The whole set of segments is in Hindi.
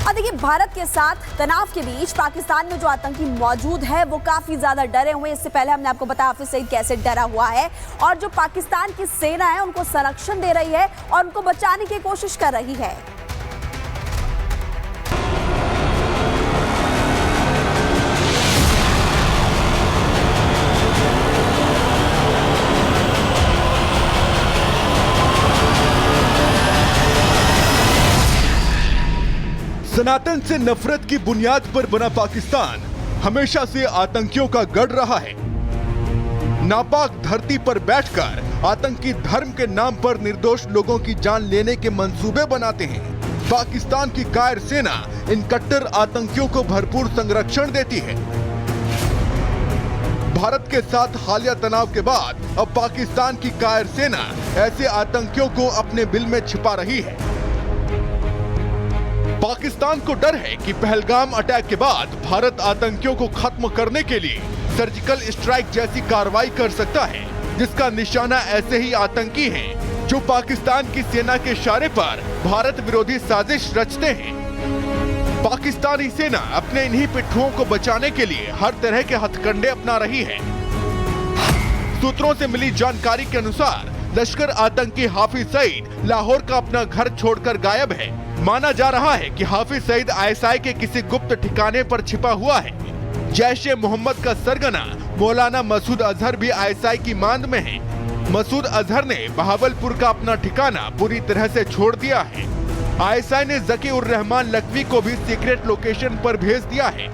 और देखिए, भारत के साथ तनाव के बीच पाकिस्तान में जो आतंकी मौजूद है वो काफी ज्यादा डरे हुए हैं। इससे पहले हमने आपको बताया हाफिज सईद कैसे डरा हुआ है और जो पाकिस्तान की सेना है उनको संरक्षण दे रही है और उनको बचाने की कोशिश कर रही है। सनातन से नफरत की बुनियाद पर बना पाकिस्तान हमेशा से आतंकियों का गढ़ रहा है। नापाक धरती पर बैठकर आतंकी धर्म के नाम पर निर्दोष लोगों की जान लेने के मंसूबे बनाते हैं। पाकिस्तान की कायर सेना इन कट्टर आतंकियों को भरपूर संरक्षण देती है। भारत के साथ हालिया तनाव के बाद अब पाकिस्तान की कायर सेना ऐसे आतंकियों को अपने बिल में छिपा रही है। पाकिस्तान को डर है कि पहलगाम अटैक के बाद भारत आतंकियों को खत्म करने के लिए सर्जिकल स्ट्राइक जैसी कार्रवाई कर सकता है, जिसका निशाना ऐसे ही आतंकी हैं जो पाकिस्तान की सेना के इशारे पर भारत विरोधी साजिश रचते हैं। पाकिस्तानी सेना अपने इन्हीं पिट्ठुओं को बचाने के लिए हर तरह के हथकंडे अपना रही है। सूत्रों से मिली जानकारी के अनुसार लश्कर आतंकी हाफिज सईद लाहौर का अपना घर छोड़कर गायब है। माना जा रहा है कि हाफिज सईद आईएसआई के किसी गुप्त ठिकाने पर छिपा हुआ है। जैश-ए-मोहम्मद का सरगना मौलाना मसूद अजहर भी आईएसआई की मांद में है। मसूद अजहर ने बहावलपुर का अपना ठिकाना पूरी तरह से छोड़ दिया है। आईएसआई ने ज़की-उर-रहमान लखवी को भी सीक्रेट लोकेशन पर भेज दिया है।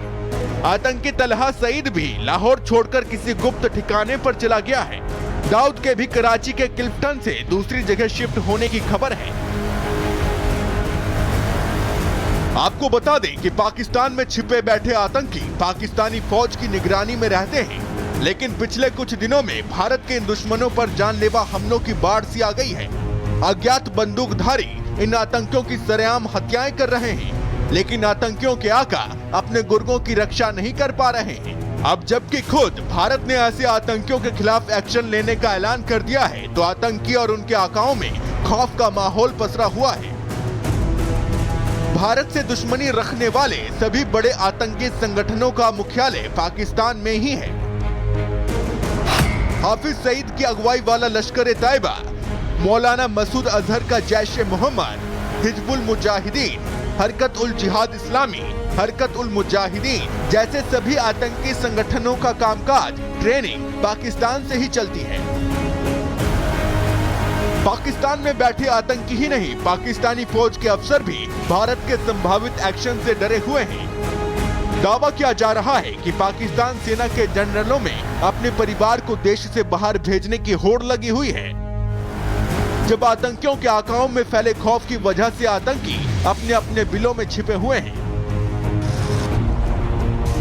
आतंकी तलहा सईद भी लाहौर छोड़कर किसी गुप्त ठिकाने पर चला गया है। दाऊद के भी कराची के किल्फ्टन से दूसरी जगह शिफ्ट होने की खबर है। आपको बता दें कि पाकिस्तान में छिपे बैठे आतंकी पाकिस्तानी फौज की निगरानी में रहते हैं, लेकिन पिछले कुछ दिनों में भारत के इन दुश्मनों पर जानलेवा हमलों की बाढ़ सी आ गई है। अज्ञात बंदूकधारी इन आतंकियों की सरेआम हत्याएं कर रहे हैं, लेकिन आतंकियों के आका अपने गुर्गों की रक्षा नहीं कर पा रहे हैं। अब जबकि खुद भारत ने ऐसे आतंकियों के खिलाफ एक्शन लेने का ऐलान कर दिया है, तो आतंकी और उनके आकाओं में खौफ का माहौल पसरा हुआ है। भारत से दुश्मनी रखने वाले सभी बड़े आतंकी संगठनों का मुख्यालय पाकिस्तान में ही है। हाफिज सईद की अगुवाई वाला लश्कर-ए-तैयबा, मौलाना मसूद अजहर का जैश-ए-मोहम्मद, हिजबुल मुजाहिदीन, हरकत-उल-जिहाद इस्लामी, हरकत-उल-मुजाहिदीन जैसे सभी आतंकी संगठनों का कामकाज ट्रेनिंग पाकिस्तान से ही चलती है। पाकिस्तान में बैठे आतंकी ही नहीं, पाकिस्तानी फौज के अफसर भी भारत के संभावित एक्शन से डरे हुए हैं। दावा किया जा रहा है कि पाकिस्तान सेना के जनरलों में अपने परिवार को देश से बाहर भेजने की होड़ लगी हुई है। जब आतंकियों के आकाओं में फैले खौफ की वजह से आतंकी अपने अपने बिलों में छिपे हुए हैं।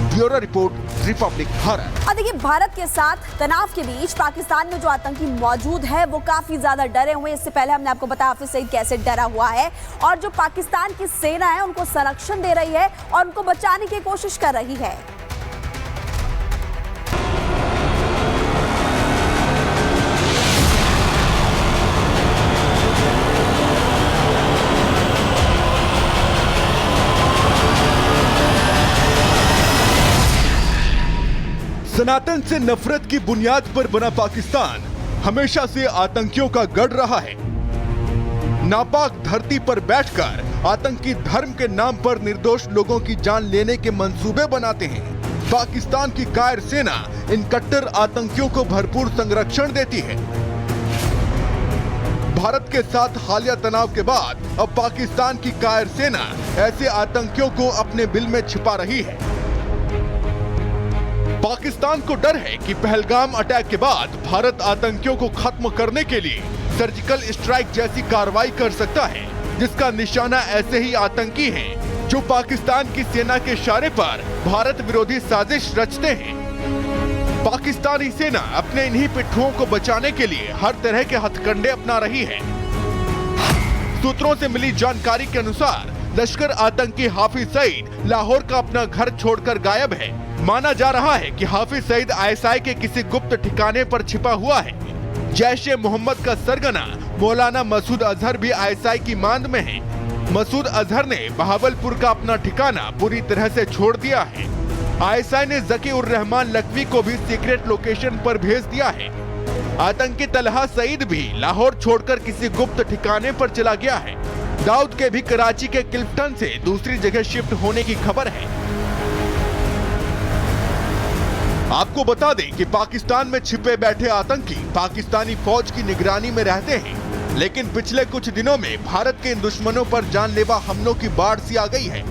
Bureau report, Republic Bharat. और देखिए, भारत के साथ तनाव के बीच पाकिस्तान में जो आतंकी मौजूद है वो काफी ज्यादा डरे हुए हैं। इससे पहले हमने आपको बताया हाफिज सईद कैसे डरा हुआ है और जो पाकिस्तान की सेना है उनको संरक्षण दे रही है और उनको बचाने की कोशिश कर रही है। सनातन से नफरत की बुनियाद पर बना पाकिस्तान हमेशा से आतंकियों का गढ़ रहा है। नापाक धरती पर बैठकर आतंकी धर्म के नाम पर निर्दोष लोगों की जान लेने के मंसूबे बनाते हैं। पाकिस्तान की कायर सेना इन कट्टर आतंकियों को भरपूर संरक्षण देती है। भारत के साथ हालिया तनाव के बाद अब पाकिस्तान की कायर सेना ऐसे आतंकियों को अपने बिल में छिपा रही है। पाकिस्तान को डर है कि पहलगाम अटैक के बाद भारत आतंकियों को खत्म करने के लिए सर्जिकल स्ट्राइक जैसी कार्रवाई कर सकता है, जिसका निशाना ऐसे ही आतंकी हैं जो पाकिस्तान की सेना के इशारे पर भारत विरोधी साजिश रचते हैं। पाकिस्तानी सेना अपने इन्हीं पिट्ठुओं को बचाने के लिए हर तरह के हथकंडे अपना रही है। सूत्रों से मिली जानकारी के अनुसार लश्कर आतंकी हाफिज सईद लाहौर का अपना घर छोड़कर गायब है। माना जा रहा है कि हाफिज सईद आईएसआई के किसी गुप्त ठिकाने पर छिपा हुआ है। जैश-ए-मोहम्मद का सरगना मौलाना मसूद अजहर भी आईएसआई की मांद में है। मसूद अजहर ने बहावलपुर का अपना ठिकाना पूरी तरह से छोड़ दिया है। आईएसआई ने जकी उर रहमान लखवी को भी सीक्रेट लोकेशन पर भेज दिया है। आतंकी तलहा सईद भी लाहौर छोड़कर किसी गुप्त ठिकाने पर चला गया है। दाऊद के भी कराची के किल्फ्टन से दूसरी जगह शिफ्ट होने की खबर है। आपको बता दें कि पाकिस्तान में छिपे बैठे आतंकी पाकिस्तानी फौज की निगरानी में रहते हैं, लेकिन पिछले कुछ दिनों में भारत के इन दुश्मनों पर जानलेवा हमलों की बाढ़ सी आ गई है।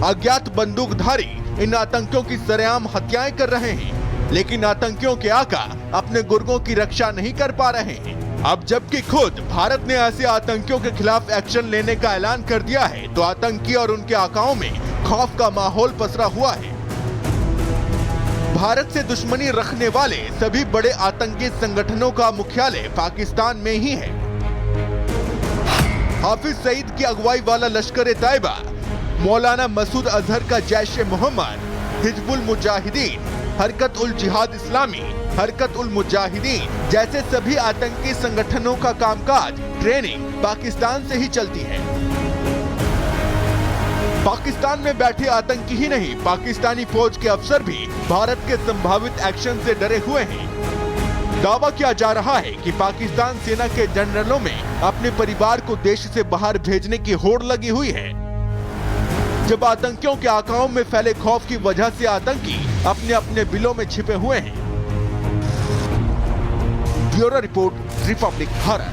अज्ञात बंदूकधारी इन आतंकियों की सरेआम हत्याएं कर रहे हैं, लेकिन आतंकियों के आका अपने गुर्गों की रक्षा नहीं कर पा रहे हैं। अब जबकि खुद भारत ने ऐसे आतंकियों के खिलाफ एक्शन लेने का ऐलान कर दिया है, तो आतंकी और उनके आकाओं में खौफ का माहौल पसरा हुआ है। भारत से दुश्मनी रखने वाले सभी बड़े आतंकी संगठनों का मुख्यालय पाकिस्तान में ही है। हाफिज सईद की अगुवाई वाला लश्कर ए तैयबा, मौलाना मसूद अजहर का जैश ए मोहम्मद, हिजबुल मुजाहिदीन, हरकत उल जिहाद इस्लामी, हरकत उल मुजाहिदीन जैसे सभी आतंकी संगठनों का कामकाज, ट्रेनिंग पाकिस्तान से ही चलती है। पाकिस्तान में बैठे आतंकी ही नहीं, पाकिस्तानी फौज के अफसर भी भारत के संभावित एक्शन से डरे हुए हैं। दावा किया जा रहा है कि पाकिस्तान सेना के जनरलों में अपने परिवार को देश से बाहर भेजने की होड़ लगी हुई है। जब आतंकियों के आकाओं में फैले खौफ की वजह से आतंकी अपने अपने बिलों में छिपे हुए हैं। Bureau report, Republic Bharat.